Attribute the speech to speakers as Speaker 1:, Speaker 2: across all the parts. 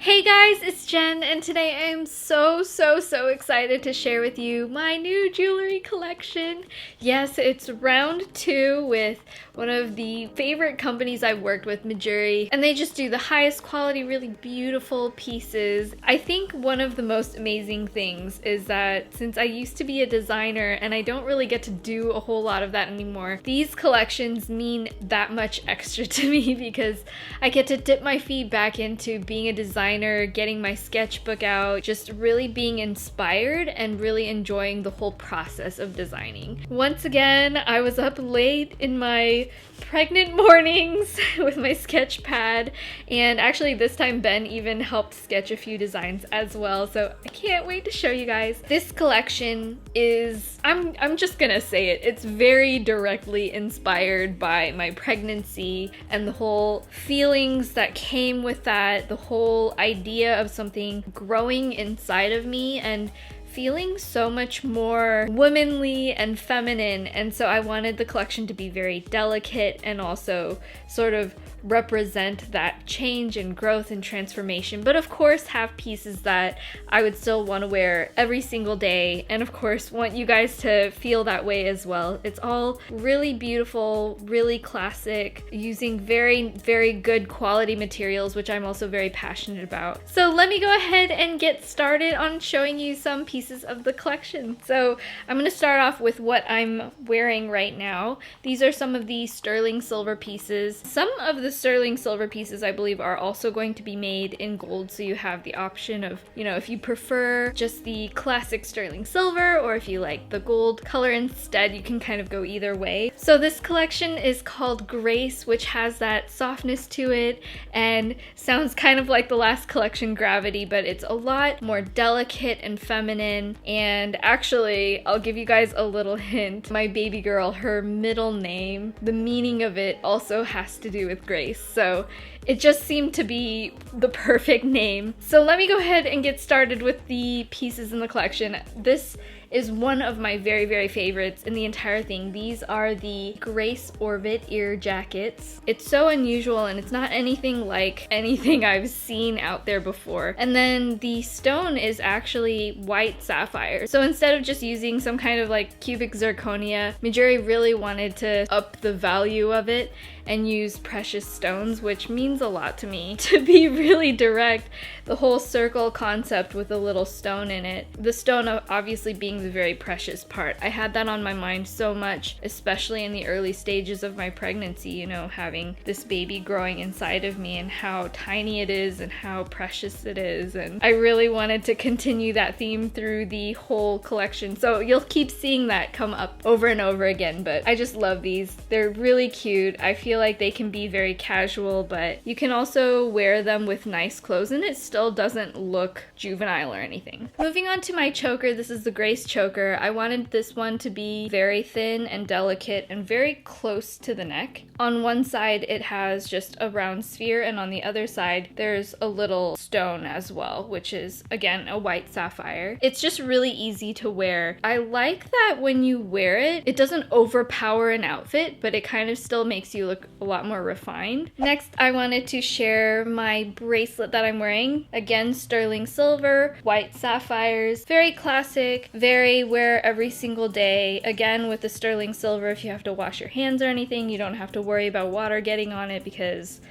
Speaker 1: Hey guys, it's Jen, and today I am so excited to share with you my new jewelry collection. Yes, it's round 2 with one of the favorite companies I've worked with, Midi Ring, and they just do the highest quality, really beautiful pieces. I think one of the most amazing things is that since I used to be a designer and I don't really get to do a whole lot of that anymore, these collections mean that much extra to me because I get to dip my feet back into being a designer, getting my sketchbook out, just really being inspired and really enjoying the whole process of designing. Once again, I was up late in my pregnant mornings with my sketch pad, and actually this time Ben even helped sketch a few designs as well, so I can't wait to show you guys. This collection is, I'm just gonna say it, it's very directly inspired by my pregnancy and the whole feelings that came with that, the whole idea of something growing inside of me and feeling so much more womanly and feminine, and so I wanted the collection to be very delicate and also sort of represent that change and growth and transformation, but of course have pieces that I would still want to wear every single day, and of course want you guys to feel that way as well. It's all really beautiful, really classic, using very good quality materials, which I'm also very passionate about. So let me go ahead and get started on showing you some pieces of the collection. So I'm going to start off with what I'm wearing right now. These are some of the sterling silver pieces. Some of the sterling silver pieces I believe are also going to be made in gold, so you have the option of, you know, if you prefer just the classic sterling silver or if you like the gold color instead, you can kind of go either way. So this collection is called Grace, which has that softness to it and sounds kind of like the last collection, Gravity, but it's a lot more delicate and feminine. And actually, I'll give you guys a little hint. My baby girl, her middle name, the meaning of it also has to do with Grace. So it just seemed to be the perfect name. So let me go ahead and get started with the pieces in the collection. This is one of my very favorites in the entire thing. These are the Grace Orbit ear jackets. It's so unusual and it's not anything like anything I've seen out there before. And then the stone is actually white sapphire. So instead of just using some kind of like cubic zirconia, Midi Ring really wanted to up the value of it and use precious stones, which means a lot to me. To be really direct, the whole circle concept with a little stone in it, the stone obviously being the very precious part. I had that on my mind so much, especially in the early stages of my pregnancy, you know, having this baby growing inside of me and how tiny it is and how precious it is, and I really wanted to continue that theme through the whole collection. So you'll keep seeing that come up over and over again, but I just love these. They're really cute. I feel like they can be very casual, but you can also wear them with nice clothes and it still doesn't look juvenile or anything. Moving on to my choker, this is the Grace choker. I wanted this one to be very thin and delicate and very close to the neck. On one side it has just a round sphere, and on the other side there's a little stone as well, which is again a white sapphire. It's just really easy to wear. I like that when you wear it, it doesn't overpower an outfit, but it kind of still makes you look a lot more refined. Next, I wanted to share my bracelet that I'm wearing. Again, sterling silver, white sapphires, very classic, very wear every single day. Again, with the sterling silver, if you have to wash your hands or anything, you don't have to worry about water getting on it because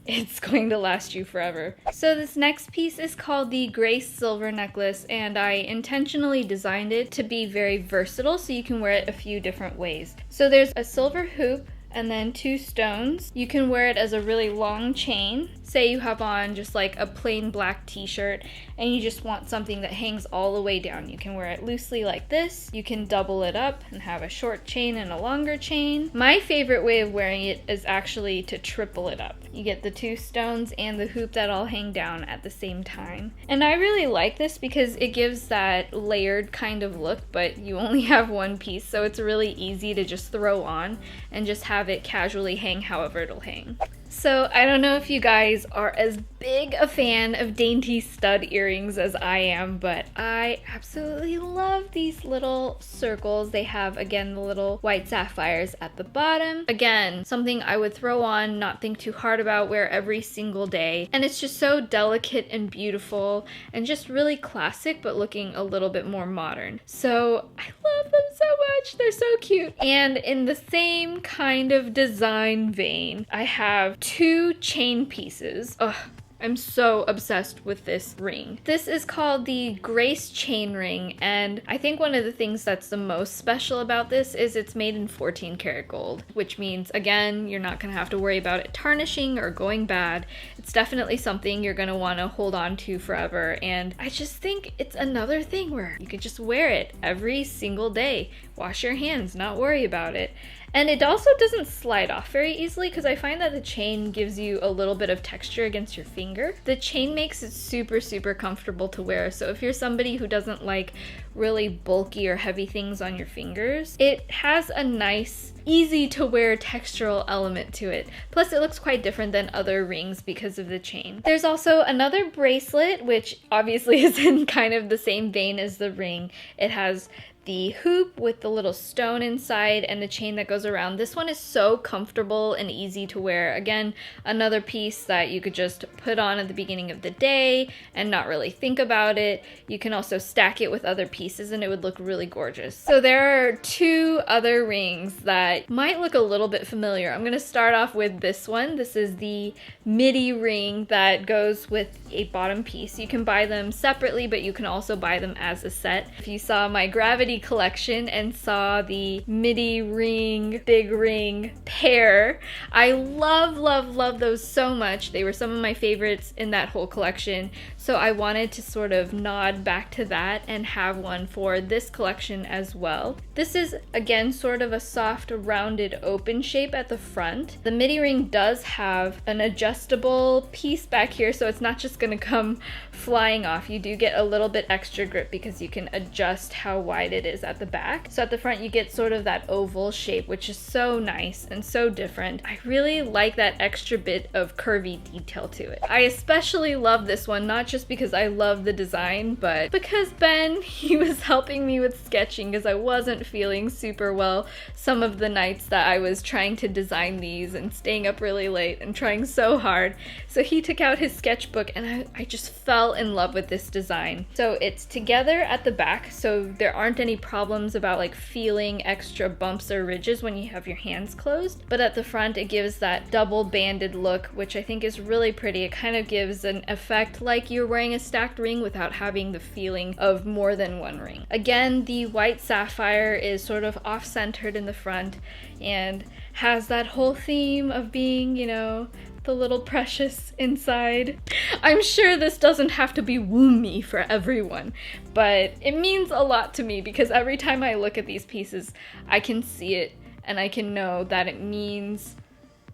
Speaker 1: it's going to last you forever. So this next piece is called the Grace Silver Necklace, and I intentionally designed it to be very versatile so you can wear it a few different ways. So there's a silver hoop and then 2 stones. You can wear it as a really long chain. Say you have on just like a plain black t-shirt and you just want something that hangs all the way down. You can wear it loosely like this. You can double it up and have a short chain and a longer chain. My favorite way of wearing it is actually to triple it up. You get the 2 stones and the hoop that all hang down at the same time. And I really like this because it gives that layered kind of look, but you only have one piece, so it's really easy to just throw on and just have it casually hang however it'll hang. So I don't know if you guys are as big a fan of dainty stud earrings as I am, but I absolutely love these little circles. They have, again, the little white sapphires at the bottom. Again, something I would throw on, not think too hard about, wear every single day. And it's just so delicate and beautiful and just really classic, but looking a little bit more modern. So I love them so much. They're so cute. And in the same kind of design vein, I have two chain pieces. Ugh. I'm so obsessed with this ring. This is called the Grace chain ring, and I think one of the things that's the most special about this is it's made in 14 karat gold, which means, again, you're not gonna have to worry about it tarnishing or going bad. It's definitely something you're gonna wanna hold on to forever, and I just think it's another thing where you could just wear it every single day. Wash your hands, not worry about it. And it also doesn't slide off very easily because I find that the chain gives you a little bit of texture against your finger. The chain makes it super, super comfortable to wear. So if you're somebody who doesn't like really bulky or heavy things on your fingers, it has a nice, easy to wear textural element to it. Plus it looks quite different than other rings because of the chain. There's also another bracelet, which obviously is in kind of the same vein as the ring. It has the hoop with the little stone inside and the chain that goes around. This one is so comfortable and easy to wear. Again, another piece that you could just put on at the beginning of the day and not really think about it. You can also stack it with other pieces and it would look really gorgeous. So there are two other rings that might look a little bit familiar. I'm gonna start off with this one. This is the Midi Ring that goes with a bottom piece. You can buy them separately, but you can also buy them as a set. If you saw my Gravity collection and saw the Midi Ring, Big Ring pair, I love those so much. They were some of my favorites in that whole collection. So I wanted to sort of nod back to that and have one for this collection as well. This is, again, sort of a soft, rounded, open shape at the front. The Midi Ring does have an adjustable piece back here, so it's not just gonna come flying off. You do get a little bit extra grip because you can adjust how wide it is at the back. So at the front you get sort of that oval shape, which is so nice and so different. I really like that extra bit of curvy detail to it. I especially love this one, not just because I love the design, but because Ben, he was helping me with sketching because I wasn't feeling super well some of the nights that I was trying to design these and staying up really late and trying so hard. So he took out his sketchbook and I just fell in love with this design. So it's together at the back, so there aren't any problems about like feeling extra bumps or ridges when you have your hands closed. But at the front it gives that double banded look, which I think is really pretty. It kind of gives an effect like you're wearing a stacked ring without having the feeling of more than one ring. Again, the white sapphire is sort of off-centered in the front and has that whole theme of being, you know, the little precious inside. I'm sure this doesn't have to be woomy for everyone, but it means a lot to me because every time I look at these pieces, I can see it and I can know that it means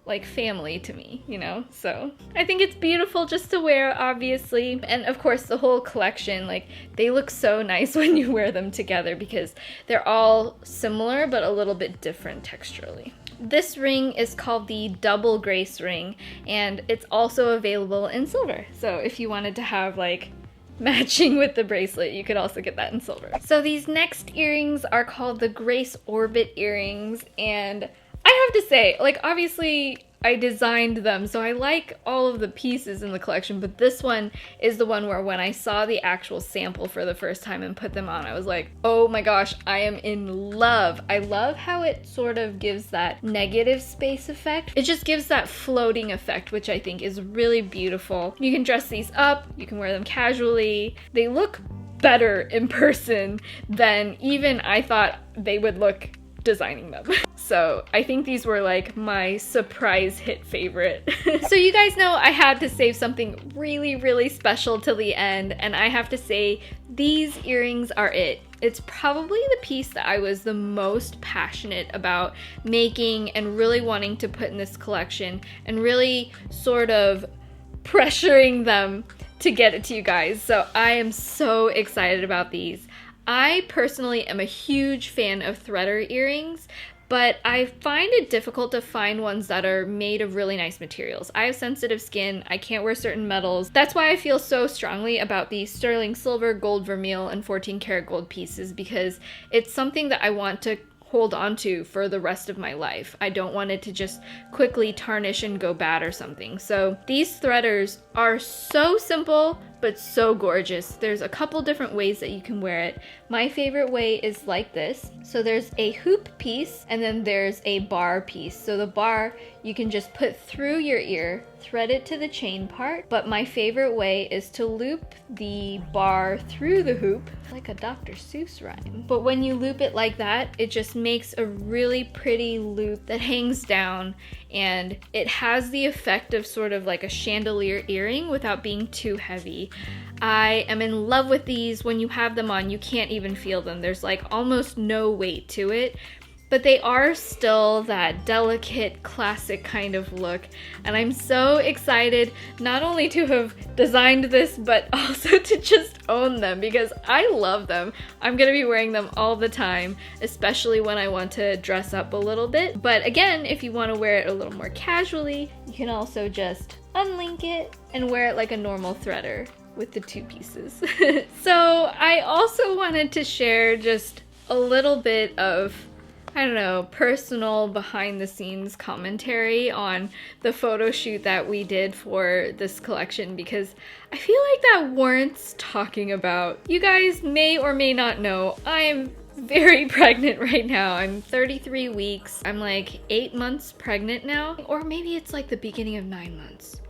Speaker 1: like family to me, you know? So I think it's beautiful just to wear, obviously. And of course the whole collection, like they look so nice when you wear them together because they're all similar but a little bit different texturally. This ring is called the Double Grace ring and it's also available in silver. So if you wanted to have like matching with the bracelet, you could also get that in silver. So these next earrings are called the Grace Orbit earrings, and I have to say, like, obviously I designed them, so I like all of the pieces in the collection, but this one is the one where when I saw the actual sample for the first time and put them on, I was like, oh my gosh, I am in love. I love how it sort of gives that negative space effect. It just gives that floating effect, which I think is really beautiful. You can dress these up, you can wear them casually. They look better in person than even I thought they would look designing them. So I think these were like my surprise hit favorite. So you guys know I had to save something really special till the end, and I have to say these earrings are it. It's probably the piece that I was the most passionate about making and really wanting to put in this collection and really sort of pressuring them to get it to you guys. So I am so excited about these. I personally am a huge fan of threader earrings, but I find it difficult to find ones that are made of really nice materials. I have sensitive skin, I can't wear certain metals. That's why I feel so strongly about these sterling silver, gold vermeil, and 14 karat gold pieces, because it's something that I want to hold on to for the rest of my life. I don't want it to just quickly tarnish and go bad or something. So these threaders are so simple, but so gorgeous. There's a couple different ways that you can wear it. My favorite way is like this. So there's a hoop piece and then there's a bar piece. So the bar you can just put through your ear, thread it to the chain part, but my favorite way is to loop the bar through the hoop, like a Dr. Seuss rhyme. But when you loop it like that, it just makes a really pretty loop that hangs down, and it has the effect of sort of like a chandelier earring without being too heavy. I am in love with these. When you have them on, you can't even feel them. There's like almost no weight to it, but they are still that delicate, classic kind of look. And I'm so excited not only to have designed this, but also to just own them because I love them. I'm gonna be wearing them all the time, especially when I want to dress up a little bit. But again, if you want to wear it a little more casually, you can also just unlink it and wear it like a normal threader with the two pieces. So I also wanted to share just a little bit of, I don't know, personal behind the scenes commentary on the photo shoot that we did for this collection, because I feel like that warrants talking about. You guys may or may not know, I am very pregnant right now. I'm 33 weeks. I'm like 8 months pregnant now, or maybe it's like the beginning of 9 months.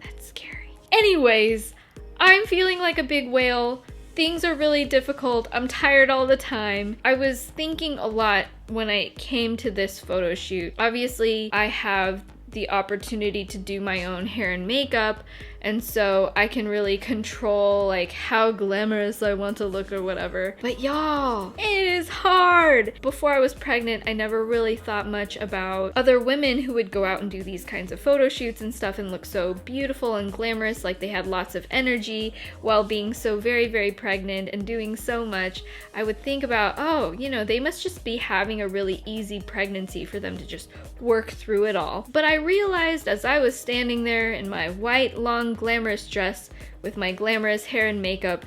Speaker 1: That's scary. Anyways, I'm feeling like a big whale. Things are really difficult. I'm tired all the time. I was thinking a lot when I came to this photo shoot. Obviously, I have the opportunity to do my own hair and makeup, and so I can really control like how glamorous I want to look or whatever. But y'all, it is hard. Before I was pregnant, I never really thought much about other women who would go out and do these kinds of photo shoots and stuff and look so beautiful and glamorous, like they had lots of energy while being so very, very pregnant and doing so much. I would think about, oh, you know, they must just be having a really easy pregnancy for them to just work through it all. But I realized as I was standing there in my white, long, glamorous dress with my glamorous hair and makeup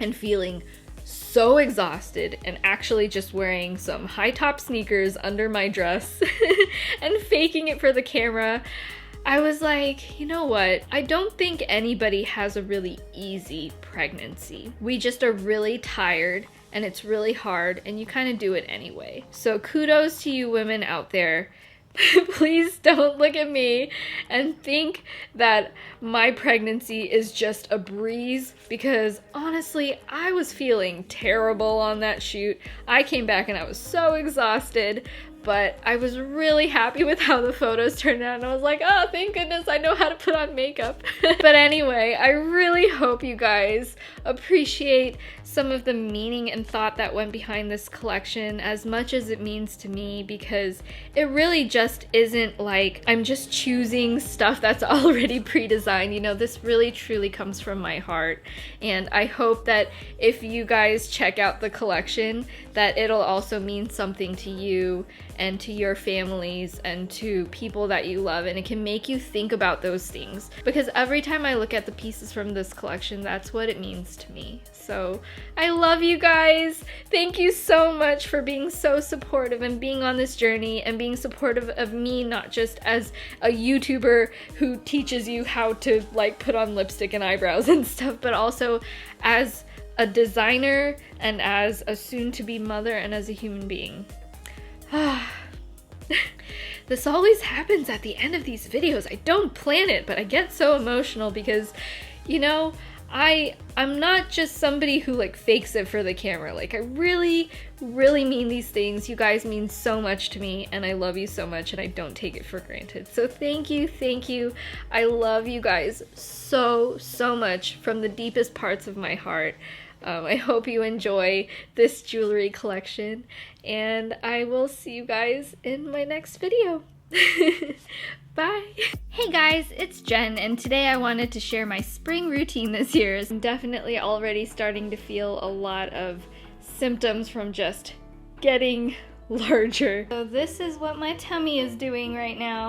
Speaker 1: and feeling so exhausted and actually just wearing some high top sneakers under my dress and faking it for the camera, I was like, you know what? I don't think anybody has a really easy pregnancy. We just are really tired and it's really hard and you kind of do it anyway. So kudos to you women out there. Please don't look at me and think that my pregnancy is just a breeze, because honestly, I was feeling terrible on that shoot. I came back and I was so exhausted, but I was really happy with how the photos turned out, and I was like, oh, thank goodness I know how to put on makeup. But anyway, I really hope you guys appreciate some of the meaning and thought that went behind this collection as much as it means to me, because it really just isn't like I'm just choosing stuff that's already pre-designed. You know, this really truly comes from my heart, and I hope that if you guys check out the collection, that it'll also mean something to you and to your families and to people that you love, and it can make you think about those things, because every time I look at the pieces from this collection, that's what it means to me. So I love you guys. Thank you so much for being so supportive and being on this journey and being supportive of me, not just as a YouTuber who teaches you how to like put on lipstick and eyebrows and stuff, but also as a designer and as a soon-to-be mother and as a human being. This always happens at the end of these videos. I don't plan it, but I get so emotional because, you know, I'm not just somebody who like fakes it for the camera. Like I really, really mean these things. You guys mean so much to me and I love you so much and I don't take it for granted. So thank you, thank you. I love you guys so, so much from the deepest parts of my heart. I hope you enjoy this jewelry collection, and I will see you guys in my next video. Bye! Hey guys, it's Jen, and today I wanted to share my spring routine this year. I'm definitely already starting to feel a lot of symptoms from just getting larger. So this is what my tummy is doing right now.